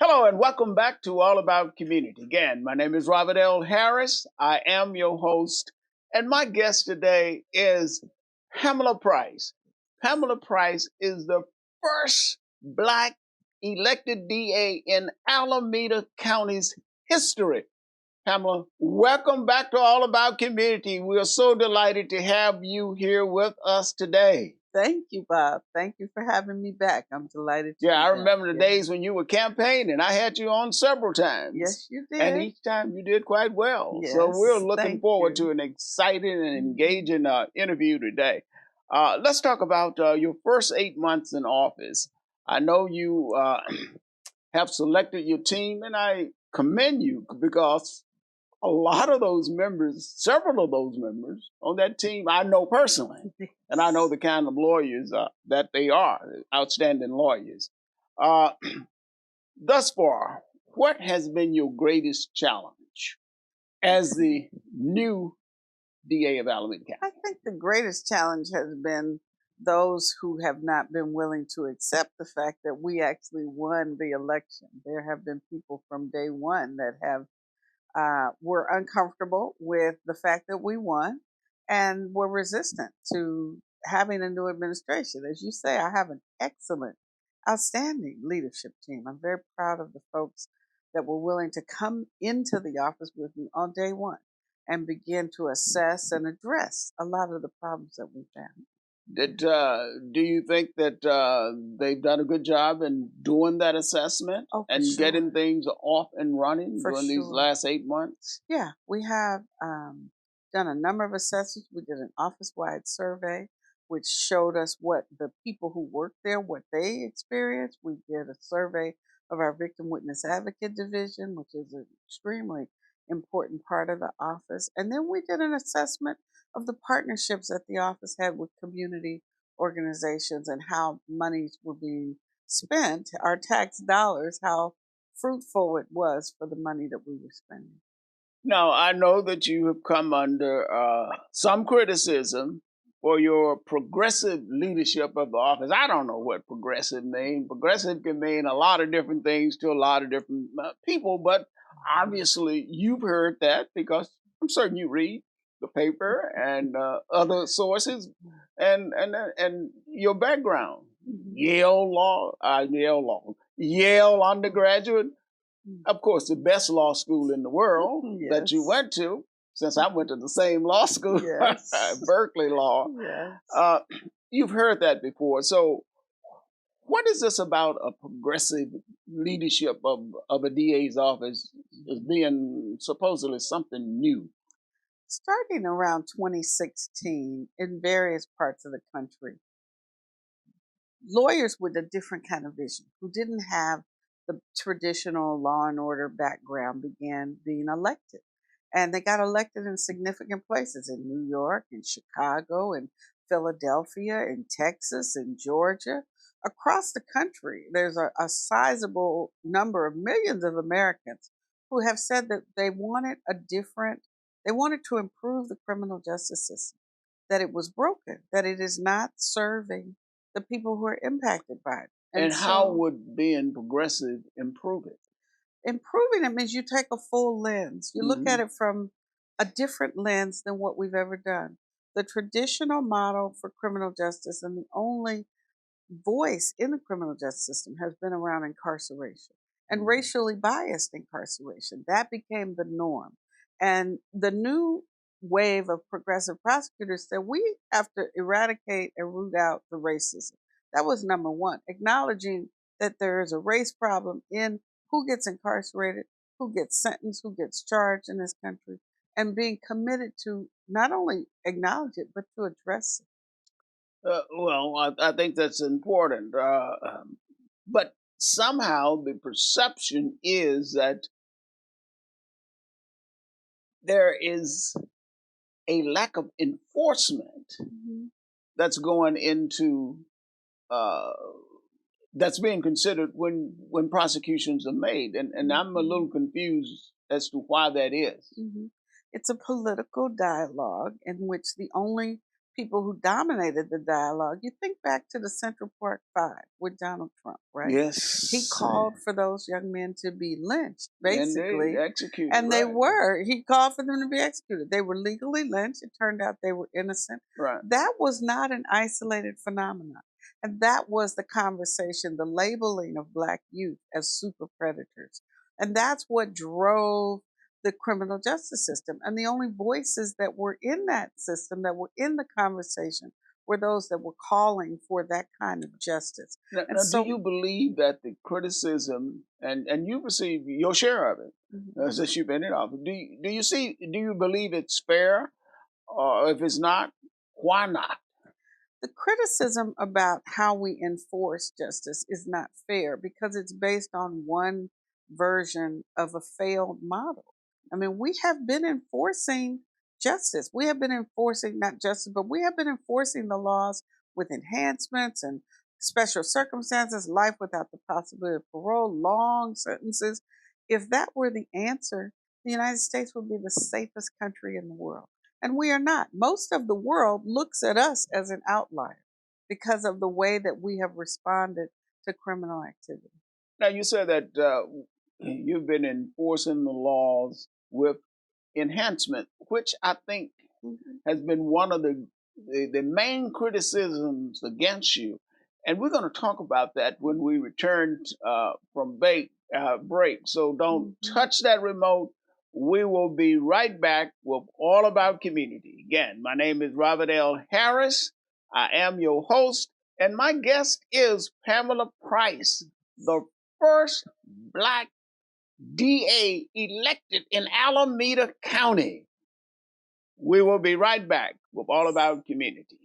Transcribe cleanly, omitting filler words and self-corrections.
Hello and welcome back to All About Community. Again, my name is Robert L. Harris. I am your host, and my guest today is Pamela Price. Pamela Price is the first Black elected DA in Alameda County's history. Pamela, welcome back to All About Community. We are so delighted to have you here with us today. Thank you, Bob. Thank you for having me back. I'm delighted to Yeah, be I back. remember the Yeah. days when you were campaigning. I had you on several times. Yes, you And did. each time you did quite well. So Yes, we're looking thank forward you. to an exciting and Mhm. engaging interview today. Let's talk about your first 8 months in office. I know you have selected your team, and I commend you because a lot of those members, several of those members on that team, I know personally, and I know the kind of lawyers that they are, outstanding lawyers. Uh, thus far, what has been your greatest challenge as the new DA of Alameda County? I think the greatest challenge has been those who have not been willing to accept the fact that we actually won the election. There have been people from day one that have were uncomfortable with the fact that we won and were resistant to having a new administration. As you say, I have an excellent, outstanding leadership team. I'm very proud of the folks that were willing to come into the office with me on day one and begin to assess and address a lot of the problems that we found. Do you think that they've done a good job in doing that assessment Oh, for and getting sure. things off and running For during these sure. last 8 months? Yeah, we have done a number of assessments. We did an office-wide survey, which showed us what the people who work there, what they experienced. We did a survey of our victim witness advocate division, which is an extremely important part of the office. And then we did an assessment of the partnerships that the office had with community organizations and how monies were being spent, our tax dollars, how fruitful it was for the money that we were spending. Now, I know that you have come under some criticism for your progressive leadership of the office. I don't know what progressive means. Progressive can mean a lot of different things to a lot of different people, but obviously you've heard that because I'm certain you read the paper and other sources and your background. Yale undergraduate, of course, the best law school in the world that you Yes. went to, since I went to the same law school, Yes. Berkeley Law. Yes. Uh, you've heard that before. So, what is this about a progressive leadership of a DA's office as being supposedly something new? Starting around 2016 in various parts of the country, lawyers with a different kind of vision who didn't have the traditional law and order background began being elected. And they got elected in significant places in New York, in Chicago, in Philadelphia, in Texas, in Georgia. Across the country, there's a sizable number of millions of Americans who have said that they wanted they wanted to improve the criminal justice system, that it was broken, that it is not serving the people who are impacted by it. And And how so would being progressive improve it? improving it means you take a full lens. You look at Mhm. it from a different lens than what we've ever done. The traditional model for criminal justice and the only voice in the criminal justice system has been around incarceration and racially biased incarceration. That became the norm. And the new wave of progressive prosecutors said we have to eradicate and root out the racism. That was number one, acknowledging that there is a race problem in who gets incarcerated, who gets sentenced, who gets charged in this country, and being committed to not only acknowledge it, but to address it. I think that's important. But somehow the perception is that there is a lack of enforcement Mhm. that's going into uh, that's being considered when prosecutions are made, and I'm a little Mhm. confused as to why that is. It's a political dialogue in which the only people who dominated the dialogue. You think back to the Central Park Five with Donald Trump, right? He Yes. called for those young men to be lynched, And they basically, executed, and they right. were. He called for them to be executed. They were legally lynched. It turned out they were innocent. Right. That was not an isolated phenomenon. And that was the conversation, the labeling of Black youth as super predators. And that's what drove the criminal justice system. And the only voices that were in that system, that were in the conversation, were those that were calling for that kind of justice. And Now, do so, you believe that the criticism, and you receive your share of it, Mhm. since you've been in office, do you believe it's fair? Or if it's not, why not? The criticism about how we enforce justice is not fair because it's based on one version of a failed model. I mean, we have been enforcing justice. We have been enforcing not justice, but we have been enforcing the laws with enhancements and special circumstances, life without the possibility of parole, long sentences. If that were the answer, the United States would be the safest country in the world. And we are not. Most of the world looks at us as an outlier because of the way that we have responded to criminal activity. Now, you said that you've been enforcing the laws with enhancement, which I think Mhm. has been one of the main criticisms against you. And we're going to talk about that when we return from break. So don't Mhm. touch that remote. We will be right back with All About Community. Again, my name is Robert L. Harris. I am your host, and my guest is Pamela Price, the first Black DA elected in Alameda County. We will be right back with All About Community.